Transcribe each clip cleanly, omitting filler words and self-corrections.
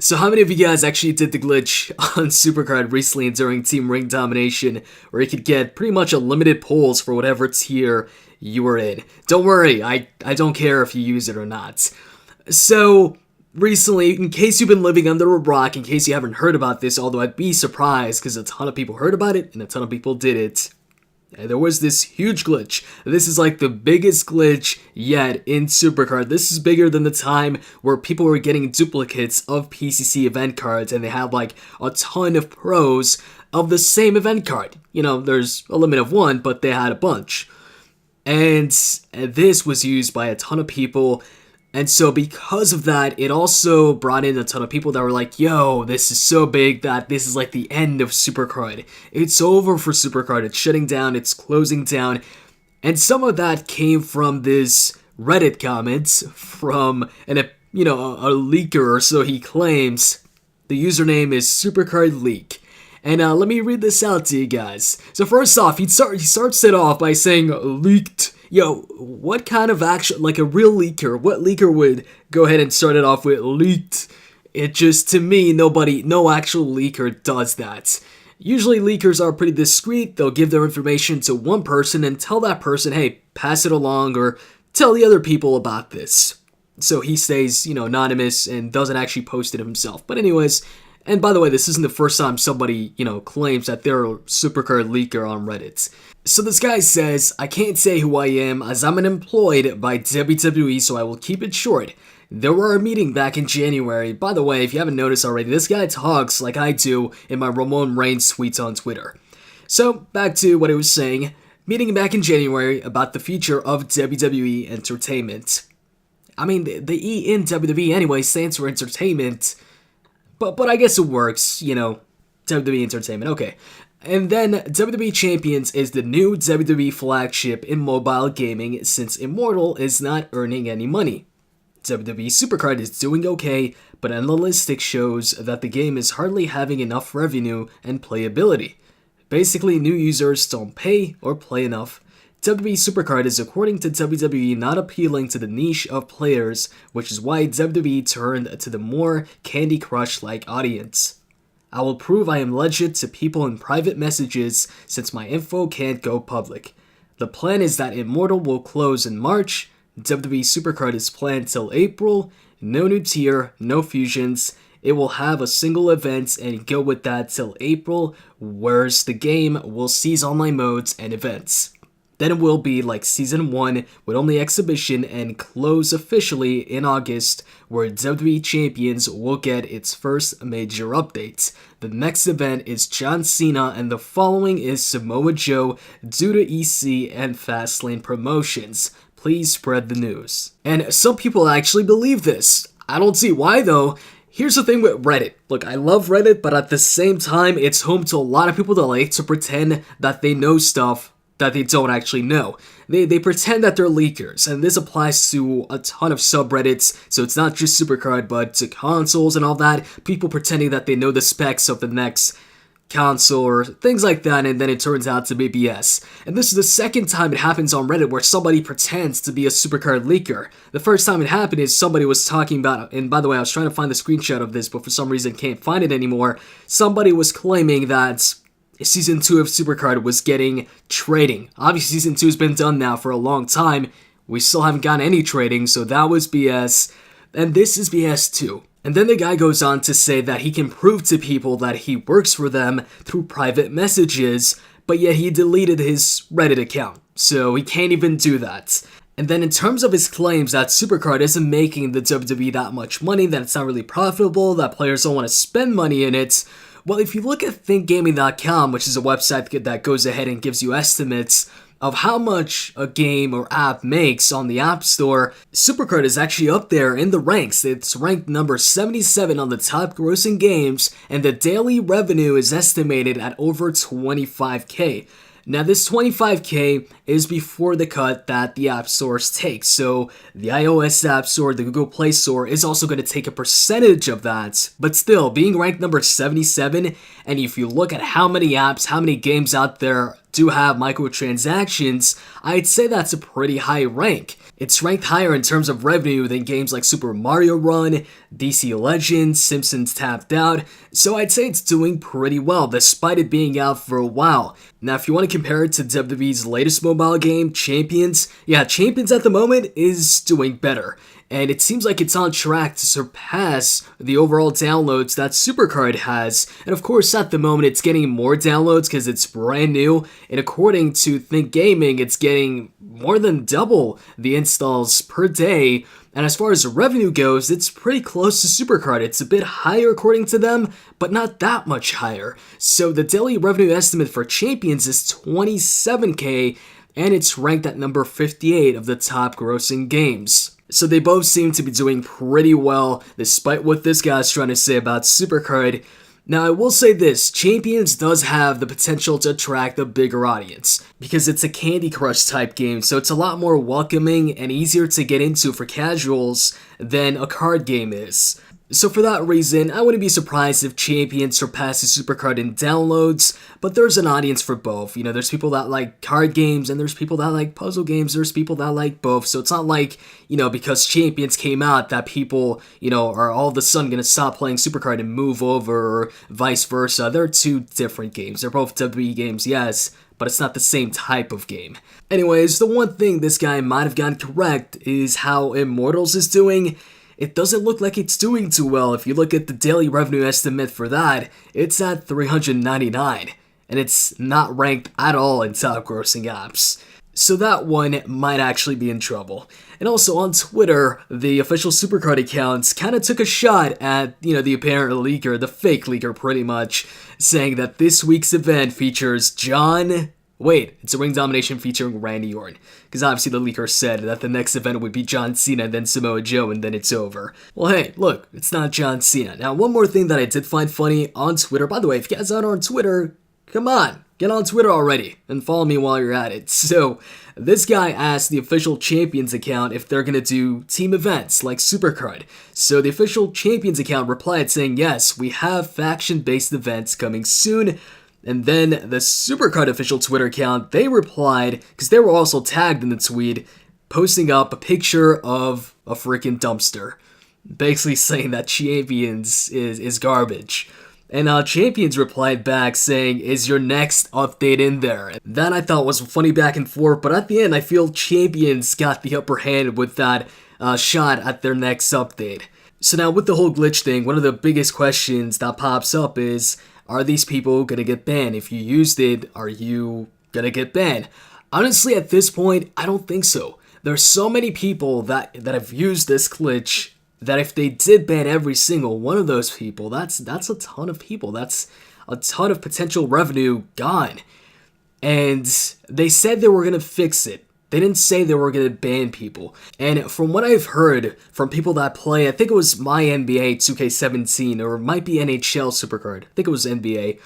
So how many of you guys actually did the glitch on Supercard recently during Team Ring Domination, where you could get pretty much unlimited pulls for whatever tier you were in? Don't worry, I don't care if you use it or not. So, recently, in case you've been living under a rock, in case you haven't heard about this, although I'd be surprised because a ton of people heard about it and a ton of people did it, there was this huge glitch. This is like the biggest glitch yet in Supercard. This is bigger than the time where people were getting duplicates of PCC event cards and they had like a ton of pros of the same event card. You know, there's a limit of one, but they had a bunch. And this was used by a ton of people. And so because of that, it also brought in a ton of people that were like, yo, this is so big that this is like the end of Supercard. It's over for Supercard. It's shutting down. It's closing down. And some of that came from this Reddit comments from a leaker, or so he claims. The username is Supercard Leak. And let me read this out to you guys. So first off, he starts it off by saying leaked. Yo, what kind of action, like a real leaker, what leaker would go ahead and start it off with leaked? It just, to me, no actual leaker does that. Usually leakers are pretty discreet. They'll give their information to one person and tell that person, hey, pass it along or tell the other people about this. So he stays, anonymous and doesn't actually post it himself. But anyways, and by the way, this isn't the first time somebody, claims that they're a Supercard leaker on Reddit. So this guy says, I can't say who I am as I'm unemployed by WWE, so I will keep it short. There were a meeting back in January. By the way, if you haven't noticed already, this guy talks like I do in my Ramon Reigns tweets on Twitter. So, back to what I was saying. Meeting back in January about the future of WWE Entertainment. I mean, the E in WWE anyway stands for entertainment. But I guess it works, WWE Entertainment, okay. And then WWE Champions is the new WWE flagship in mobile gaming since Immortal is not earning any money. WWE Supercard is doing okay, but analytics shows that the game is hardly having enough revenue and playability. Basically, new users don't pay or play enough. WWE Supercard is, according to WWE, not appealing to the niche of players, which is why WWE turned to the more Candy Crush-like audience. I will prove I am legit to people in private messages since my info can't go public. The plan is that Immortal will close in March, WWE Supercard is planned till April, no new tier, no fusions, it will have a single event and go with that till April, whereas the game will cease online modes and events. Then it will be like Season 1 with only exhibition and close officially in August, where WWE Champions will get its first major update. The next event is John Cena and the following is Samoa Joe due to EC and Fastlane promotions. Please spread the news. And some people actually believe this. I don't see why though. Here's the thing with Reddit. Look, I love Reddit, but at the same time, it's home to a lot of people that like to pretend that they know stuff that they don't actually know. They pretend that they're leakers, and this applies to a ton of subreddits, so it's not just Supercard, but to consoles and all that. People pretending that they know the specs of the next console or things like that, and then it turns out to be BS. And this is the second time it happens on Reddit where somebody pretends to be a Supercard leaker. The first time it happened is somebody was talking about, and by the way, I was trying to find the screenshot of this, but for some reason can't find it anymore. Somebody was claiming that Season 2 of Supercard was getting trading. Obviously, Season 2 has been done now for a long time. We still haven't gotten any trading, so that was BS. And this is BS too. And then the guy goes on to say that he can prove to people that he works for them through private messages, but yet he deleted his Reddit account, so he can't even do that. And then in terms of his claims that Supercard isn't making the WWE that much money, that it's not really profitable, that players don't want to spend money in it, well, if you look at thinkgaming.com, which is a website that goes ahead and gives you estimates of how much a game or app makes on the App Store, Supercard is actually up there in the ranks. It's ranked number 77 on the top grossing games, and the daily revenue is estimated at over 25k. Now this 25k is before the cut that the app stores take, so the iOS App Store, the Google Play Store is also going to take a percentage of that, but still, being ranked number 77, and if you look at how many apps, how many games out there do have microtransactions, I'd say that's a pretty high rank. It's ranked higher in terms of revenue than games like Super Mario Run, DC Legends, Simpsons Tapped Out, so I'd say it's doing pretty well despite it being out for a while. Now if you want to compare it to WWE's latest mobile game, Champions, yeah, Champions at the moment is doing better. And it seems like it's on track to surpass the overall downloads that Supercard has. And of course, at the moment, it's getting more downloads because it's brand new. And according to Think Gaming, it's getting more than double the installs per day. And as far as revenue goes, it's pretty close to Supercard. It's a bit higher according to them, but not that much higher. So the daily revenue estimate for Champions is 27K, and it's ranked at number 58 of the top grossing games. So they both seem to be doing pretty well, despite what this guy's trying to say about Supercard. Now I will say this, Champions does have the potential to attract a bigger audience, because it's a Candy Crush type game, so it's a lot more welcoming and easier to get into for casuals than a card game is. So for that reason, I wouldn't be surprised if Champions surpasses Supercard in downloads, but there's an audience for both. You know, there's people that like card games, and there's people that like puzzle games, there's people that like both, so it's not like, you know, because Champions came out that people, you know, are all of a sudden gonna stop playing Supercard and move over, or vice versa. They're two different games. They're both WWE games, yes, but it's not the same type of game. Anyways, the one thing this guy might have gotten correct is how Immortals is doing. It doesn't look like it's doing too well. If you look at the daily revenue estimate for that, it's at 399, and it's not ranked at all in top grossing apps. So that one might actually be in trouble. And also on Twitter, the official Supercard accounts kind of took a shot at, you know, the apparent leaker, the fake leaker pretty much, saying that this week's event features it's a ring domination featuring Randy Orton. Because obviously the leaker said that the next event would be John Cena, then Samoa Joe, and then it's over. Well, hey, look, it's not John Cena. Now, one more thing that I did find funny on Twitter. By the way, if you guys aren't on Twitter, come on, get on Twitter already, and follow me while you're at it. So, this guy asked the official Champions account if they're gonna do team events like Supercard. So the official Champions account replied saying, yes, we have faction-based events coming soon. And then the Supercard official Twitter account, they replied, because they were also tagged in the tweet, posting up a picture of a freaking dumpster. Basically saying that Champions is garbage. And Champions replied back saying, is your next update in there? That I thought was funny back and forth, but at the end I feel Champions got the upper hand with that shot at their next update. So now with the whole glitch thing, one of the biggest questions that pops up is, are these people gonna get banned? If you used it, are you gonna get banned? Honestly, at this point, I don't think so. There's so many people that have used this glitch that if they did ban every single one of those people, that's a ton of people. That's a ton of potential revenue gone. And they said they were gonna fix it. They didn't say they were going to ban people. And from what I've heard from people that play, I think it was my NBA 2K17, or it might be NHL Supercard. I think it was NBA.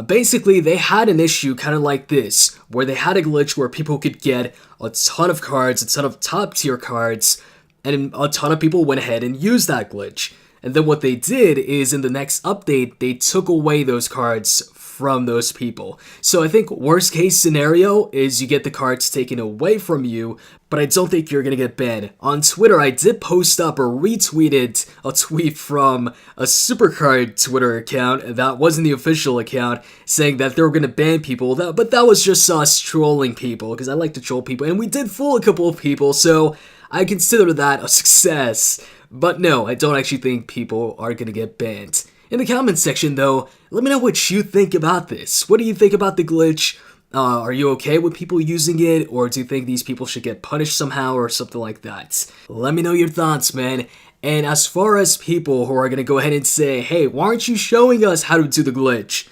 Basically, they had an issue kind of like this, where they had a glitch where people could get a ton of cards, a ton of top tier cards, and a ton of people went ahead and used that glitch. And then what they did is in the next update, they took away those cards from those people. So I think worst case scenario is you get the cards taken away from you, but I don't think you're gonna get banned. On Twitter, I did post up or retweeted a tweet from a Supercard Twitter account that wasn't the official account saying that they were gonna ban people, but that was just us trolling people, because I like to troll people, and we did fool a couple of people, so I consider that a success. But no, I don't actually think people are gonna get banned. In the comments section though, let me know what you think about this. What do you think about the glitch? Are you okay with people using it, or do you think these people should get punished somehow or something like that? Let me know your thoughts, man. And as far as people who are gonna go ahead and say, hey, why aren't you showing us how to do the glitch?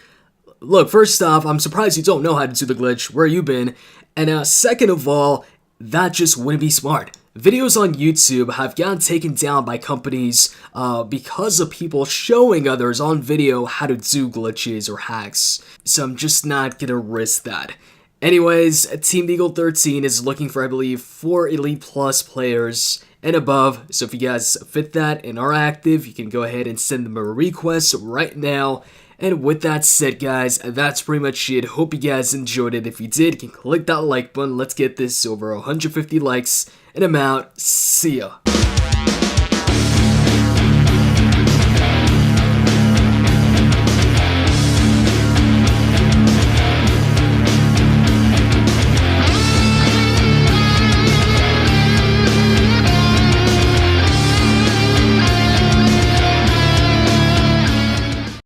Look, first off, I'm surprised you don't know how to do the glitch. Where you been? And second of all, that just wouldn't be smart. Videos on YouTube have gotten taken down by companies because of people showing others on video how to do glitches or hacks. So I'm just not gonna risk that. Anyways, Team Eagle 13 is looking for, I believe, 4 Elite Plus players. and above. So if you guys fit that and are active, you can go ahead and send them a request right now. And with that said, guys, that's pretty much it. Hope you guys enjoyed it. If you did, you can click that like button. Let's get this over 150 likes, and I'm out. See ya.